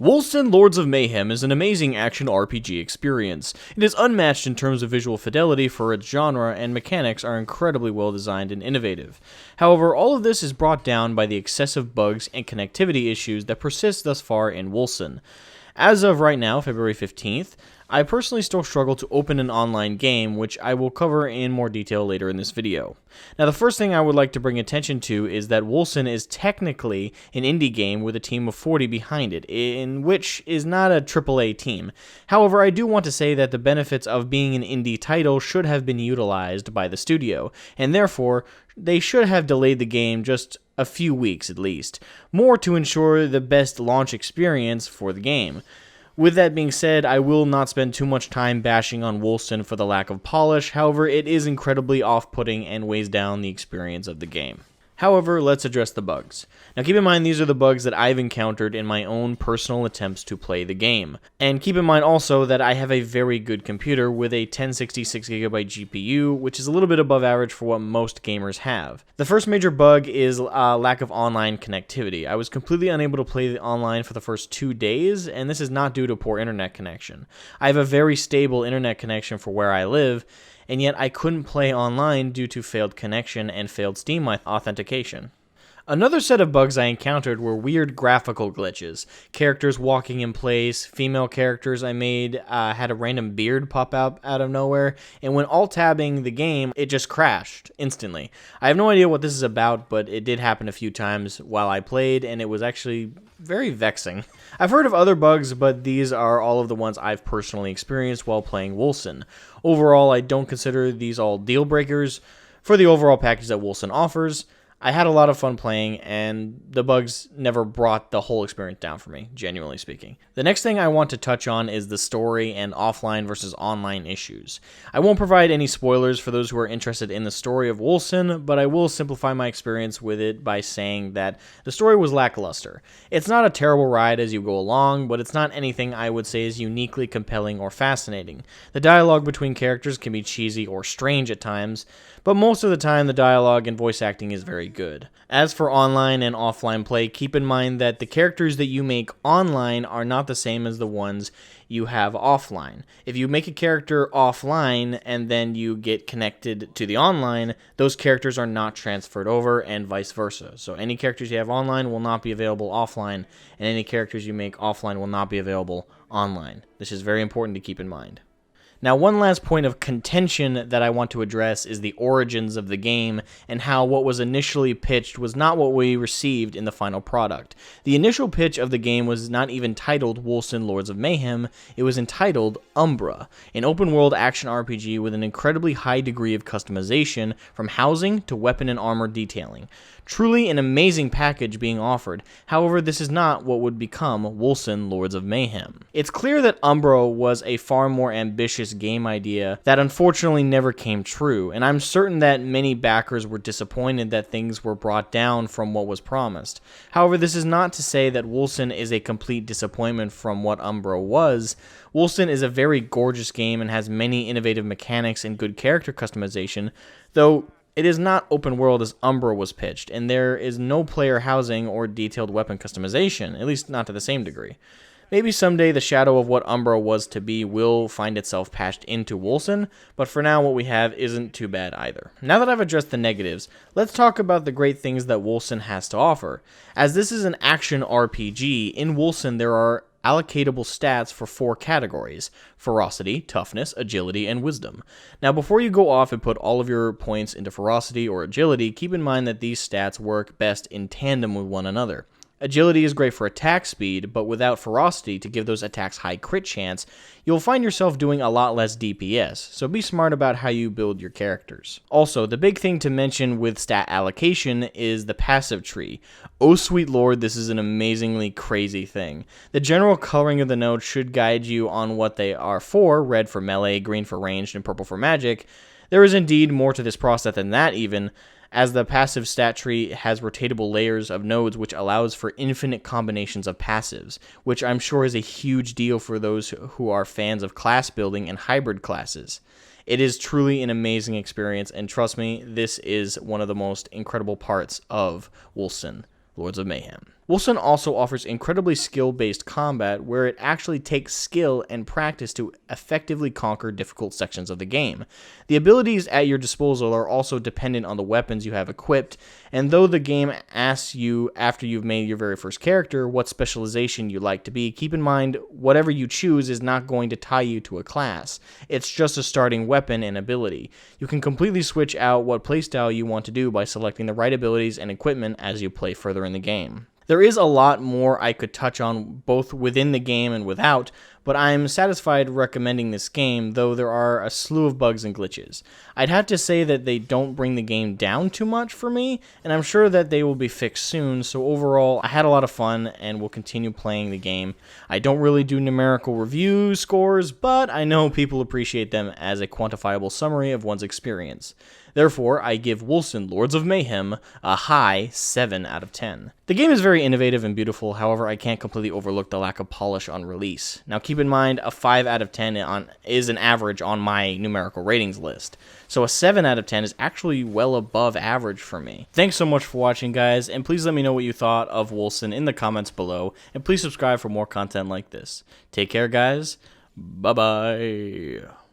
Wolcen Lords of Mayhem is an amazing action RPG experience. It is unmatched in terms of visual fidelity for its genre, and mechanics are incredibly well designed and innovative. However, all of this is brought down by the excessive bugs and connectivity issues that persist thus far in Wolcen. As of right now, February 15th, I personally still struggle to open an online game, which I will cover in more detail later in this video. Now, the first thing I would like to bring attention to is that Wolcen is technically an indie game with a team of 40 behind it, in which is not a AAA team. However, I do want to say that the benefits of being an indie title should have been utilized by the studio, and therefore, they should have delayed the game just a few weeks at least, more to ensure the best launch experience for the game. With that being said, I will not spend too much time bashing on Wolcen for the lack of polish. However, it is incredibly off-putting and weighs down the experience of the game. However, let's address the bugs. Now keep in mind these are the bugs that I've encountered in my own personal attempts to play the game. And keep in mind also that I have a very good computer with a 1066GB GPU, which is a little bit above average for what most gamers have. The first major bug is lack of online connectivity. I was completely unable to play online for the first 2 days, and this is not due to poor internet connection. I have a very stable internet connection for where I live, and yet I couldn't play online due to failed connection and failed Steam authentication. Another set of bugs I encountered were weird graphical glitches. Characters walking in place, female characters I made had a random beard pop out of nowhere, and when alt-tabbing the game, it just crashed instantly. I have no idea what this is about, but it did happen a few times while I played, and it was actually very vexing. I've heard of other bugs, but these are all of the ones I've personally experienced while playing Wolcen. Overall, I don't consider these all deal breakers for the overall package that Wolcen offers. I had a lot of fun playing, and the bugs never brought the whole experience down for me, genuinely speaking. The next thing I want to touch on is the story and offline versus online issues. I won't provide any spoilers for those who are interested in the story of Wolcen, but I will simplify my experience with it by saying that the story was lackluster. It's not a terrible ride as you go along, but it's not anything I would say is uniquely compelling or fascinating. The dialogue between characters can be cheesy or strange at times, but most of the time the dialogue and voice acting is very good. As for online and offline play, keep in mind that the characters that you make online are not the same as the ones you have offline. If you make a character offline and then you get connected to the online, those characters are not transferred over and vice versa. So any characters you have online will not be available offline, and any characters you make offline will not be available online. This is very important to keep in mind. Now, one last point of contention that I want to address is the origins of the game and how what was initially pitched was not what we received in the final product. The initial pitch of the game was not even titled Wolcen Lords of Mayhem, it was entitled Umbra, an open-world action RPG with an incredibly high degree of customization from housing to weapon and armor detailing. Truly an amazing package being offered. However, this is not what would become Wolcen Lords of Mayhem. It's clear that Umbra was a far more ambitious game idea that unfortunately never came true, and I'm certain that many backers were disappointed that things were brought down from what was promised. However, this is not to say that Wolcen is a complete disappointment from what Umbra was. Wolcen is a very gorgeous game and has many innovative mechanics and good character customization, though it is not open world as Umbra was pitched, and there is no player housing or detailed weapon customization, at least not to the same degree. Maybe someday the shadow of what Umbra was to be will find itself patched into Wolcen, but for now what we have isn't too bad either. Now that I've addressed the negatives, let's talk about the great things that Wolcen has to offer. As this is an action RPG, in Wolcen there are allocatable stats for 4 categories: ferocity, toughness, agility, and wisdom. Now before you go off and put all of your points into ferocity or agility, keep in mind that these stats work best in tandem with one another. Agility is great for attack speed, but without ferocity to give those attacks high crit chance, you'll find yourself doing a lot less DPS, so be smart about how you build your characters. Also, the big thing to mention with stat allocation is the passive tree. Oh sweet lord, this is an amazingly crazy thing. The general coloring of the nodes should guide you on what they are for: red for melee, green for ranged, and purple for magic. There is indeed more to this process than that even, as the passive stat tree has rotatable layers of nodes which allows for infinite combinations of passives, which I'm sure is a huge deal for those who are fans of class building and hybrid classes. It is truly an amazing experience, and trust me, this is one of the most incredible parts of Wolcen Lords of Mayhem. Wolcen also offers incredibly skill-based combat where it actually takes skill and practice to effectively conquer difficult sections of the game. The abilities at your disposal are also dependent on the weapons you have equipped, and though the game asks you after you've made your very first character what specialization you like to be, keep in mind whatever you choose is not going to tie you to a class. It's just a starting weapon and ability. You can completely switch out what playstyle you want to do by selecting the right abilities and equipment as you play further in the game. There is a lot more I could touch on both within the game and without, but I'm satisfied recommending this game, though there are a slew of bugs and glitches. I'd have to say that they don't bring the game down too much for me, and I'm sure that they will be fixed soon, so overall, I had a lot of fun and will continue playing the game. I don't really do numerical review scores, but I know people appreciate them as a quantifiable summary of one's experience. Therefore, I give Wolcen Lords of Mayhem a high 7 out of 10. The game is very innovative and beautiful, however, I can't completely overlook the lack of polish on release. Now keep in mind, a 5 out of 10 is an average on my numerical ratings list, so a 7 out of 10 is actually well above average for me. Thanks so much for watching, guys, and please let me know what you thought of Wolcen in the comments below, and please subscribe for more content like this. Take care, guys. Bye-bye.